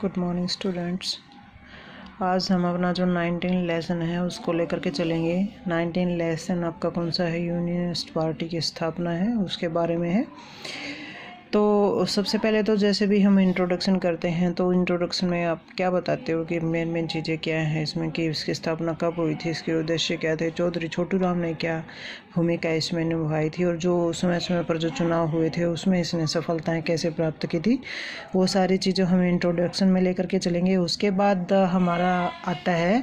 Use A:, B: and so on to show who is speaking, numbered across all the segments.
A: Good morning students. आज हम अपना जो 19 लेसन है उसको लेकर के चलेंगे। 19 लेसन आपका कौन सा है? यूनियनिस्ट पार्टी की स्थापना है, उसके बारे में है। तो सबसे पहले तो जैसे भी हम इंट्रोडक्शन करते हैं तो इंट्रोडक्शन में आप क्या बताते हो कि मेन चीज़ें क्या हैं इसमें, कि इसकी स्थापना कब हुई थी, इसके उद्देश्य क्या थे, चौधरी छोटू राम ने क्या भूमिका इसमें निभाई थी, और जो समय समय पर जो चुनाव हुए थे उसमें इसने सफलताएं कैसे प्राप्त की थी, वो सारी चीज़ें हम इंट्रोडक्शन में लेकर के चलेंगे। उसके बाद हमारा आता है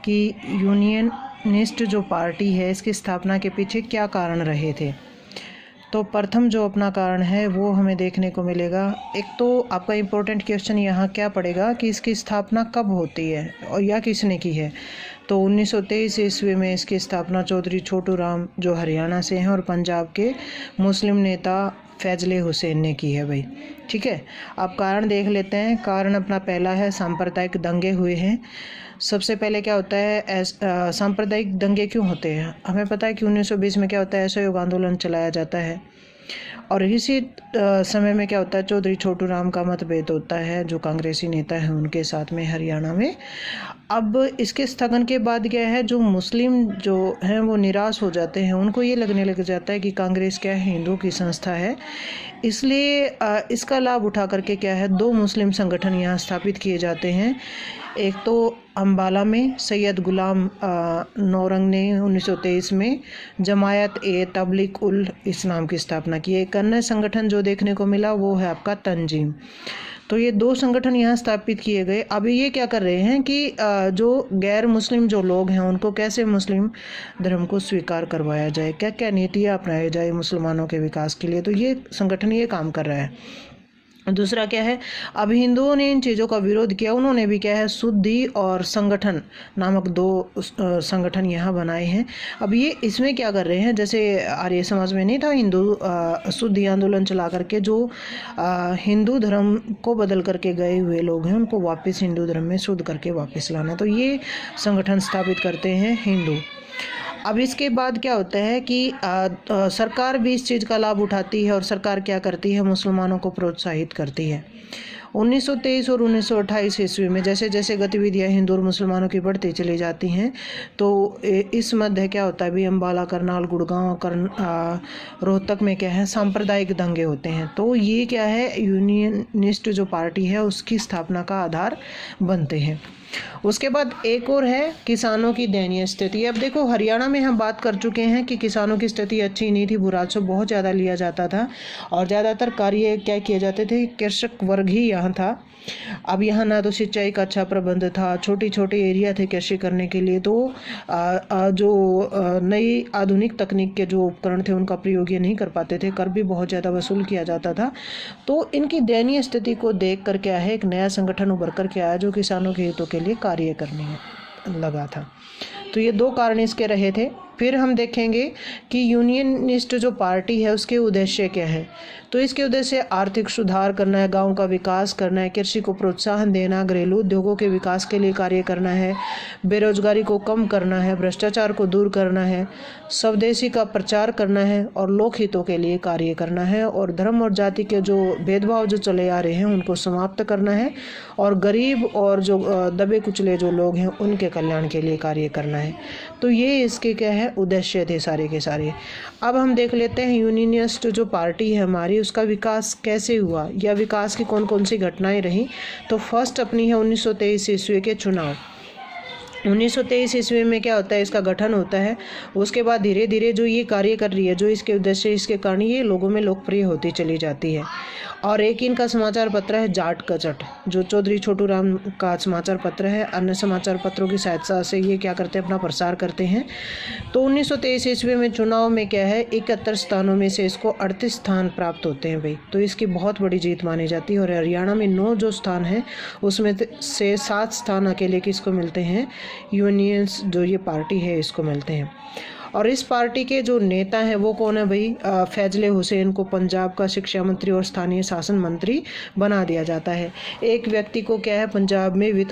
A: कि यूनियनिस्ट जो पार्टी है इसकी स्थापना के पीछे क्या कारण रहे थे। तो प्रथम जो अपना कारण है वो हमें देखने को मिलेगा। एक तो आपका इम्पोर्टेंट क्वेश्चन यहाँ क्या पड़ेगा कि इसकी स्थापना कब होती है और या किसने की है। तो 1923 ईस्वी में इसकी स्थापना चौधरी छोटू राम जो हरियाणा से हैं और पंजाब के मुस्लिम नेता फैजले हुसैन ने की है भाई। ठीक है, अब कारण देख लेते हैं। कारण अपना पहला है सांप्रदायिक दंगे हुए हैं। सबसे पहले क्या होता है, सांप्रदायिक दंगे क्यों होते हैं? हमें पता है कि 1920 में क्या होता है, असहयोग आंदोलन चलाया जाता है और इसी समय में क्या होता है, चौधरी छोटू राम का मतभेद होता है जो कांग्रेसी नेता है उनके साथ में हरियाणा में। अब इसके स्थगन के बाद क्या है, जो मुस्लिम जो हैं वो निराश हो जाते हैं, उनको ये लगने लग जाता है कि कांग्रेस क्या है, हिंदुओं की संस्था है। इसलिए इसका लाभ उठा करके क्या है, दो मुस्लिम संगठन यहाँ स्थापित किए जाते हैं। एक तो अम्बाला में सैयद गुलाम नौरंग ने 1923 में जमायत ए तबलीग उल इस्लाम की स्थापना की। एक अन्य संगठन जो देखने को मिला वो है आपका तंजीम। तो ये दो संगठन यहाँ स्थापित किए गए। अभी ये क्या कर रहे हैं कि जो गैर मुस्लिम जो लोग हैं उनको कैसे मुस्लिम धर्म को स्वीकार करवाया जाए, क्या क्या नीतियाँ अपनाई जाए मुसलमानों के विकास के लिए। तो ये संगठन ये काम कर रहा है। दूसरा क्या है, अब हिंदुओं ने इन चीज़ों का विरोध किया, उन्होंने भी क्या है, शुद्धि और संगठन नामक दो संगठन यहाँ बनाए हैं। अब ये इसमें क्या कर रहे हैं, जैसे आर्य समाज में नहीं था हिंदू शुद्धि आंदोलन चला करके जो हिंदू धर्म को बदल करके गए हुए लोग हैं उनको वापस हिंदू धर्म में शुद्ध करके वापस लाना, तो ये संगठन स्थापित करते हैं हिंदू। अब इसके बाद क्या होता है कि सरकार भी इस चीज़ का लाभ उठाती है और सरकार क्या करती है, मुसलमानों को प्रोत्साहित करती है। 1923 और 1928 ईस्वी में जैसे जैसे गतिविधियां हिंदू और मुसलमानों की बढ़ती चली जाती हैं तो इस मध्य क्या होता है भी, अम्बाला, करनाल, गुड़गांव, रोहतक में क्या है, सांप्रदायिक दंगे होते हैं। तो ये क्या है, यूनियनिस्ट जो पार्टी है उसकी स्थापना का आधार बनते हैं। उसके बाद एक और है किसानों की दयनीय स्थिति। अब देखो, हरियाणा में हम बात कर चुके हैं कि किसानों की स्थिति अच्छी नहीं थी, बुराजस्व बहुत ज़्यादा लिया जाता था और ज़्यादातर कार्य क्या किए जाते थे, कृषक वर्ग ही यहाँ था। अब यहाँ ना तो सिंचाई का अच्छा प्रबंध था, छोटी छोटे एरिया थे कृषि करने के लिए। तो जो नई आधुनिक तकनीक के जो उपकरण थे उनका प्रयोग ये नहीं कर पाते थे, कर भी बहुत ज़्यादा वसूल किया जाता था। तो इनकी दयनीय स्थिति को देख कर क्या है, एक नया संगठन उभर कर के आया जो किसानों के हितों के लिए कार्य करने लगा था। तो ये दो कारण इसके रहे थे। फिर हम देखेंगे कि यूनियनिस्ट जो पार्टी है उसके उद्देश्य क्या है। तो इसके उद्देश्य आर्थिक सुधार करना है, गांव का विकास करना है, कृषि को प्रोत्साहन देना, घरेलू उद्योगों के विकास के लिए कार्य करना है, बेरोजगारी को कम करना है, भ्रष्टाचार को दूर करना है, स्वदेशी का प्रचार करना है और लोकहितों के लिए कार्य करना है, और धर्म और जाति के जो भेदभाव जो चले आ रहे हैं उनको समाप्त करना है, और गरीब और जो दबे कुचले जो लोग हैं उनके कल्याण के लिए कार्य करना है। तो ये इसके क्या है, उद्देश्य थे सारे के सारे। अब हम देख लेते हैं यूनियनिस्ट जो पार्टी है हमारी उसका विकास कैसे हुआ या विकास की कौन कौन सी घटनाएं रही। तो फर्स्ट अपनी है 1923 ईस्वी के चुनाव। 1923 ईस्वी में क्या होता है, इसका गठन होता है। उसके बाद धीरे धीरे जो ये कार्य कर रही है, जो इसके उद्देश्य इसके कारण ये लोगों में लोकप्रिय होती चली जाती है। और एक इनका समाचार पत्र है जाट कचट, जो चौधरी छोटू राम का समाचार पत्र है। अन्य समाचार पत्रों की सहायता से ये क्या करते हैं, अपना प्रसार करते हैं। तो 1923 ईस्वी में चुनाव में क्या है, 71 स्थानों में से इसको 38 स्थान प्राप्त होते हैं भाई। तो इसकी बहुत बड़ी जीत मानी जाती है। और हरियाणा में 9 जो स्थान हैं उसमें से 7 स्थान अकेले किसको मिलते हैं, यूनियंस जो ये पार्टी है इसको मिलते हैं। और इस पार्टी के जो नेता हैं वो कौन है भाई, फैजले हुसैन को पंजाब का शिक्षा मंत्री और स्थानीय शासन मंत्री बना दिया जाता है। एक व्यक्ति को क्या है, पंजाब में वित्त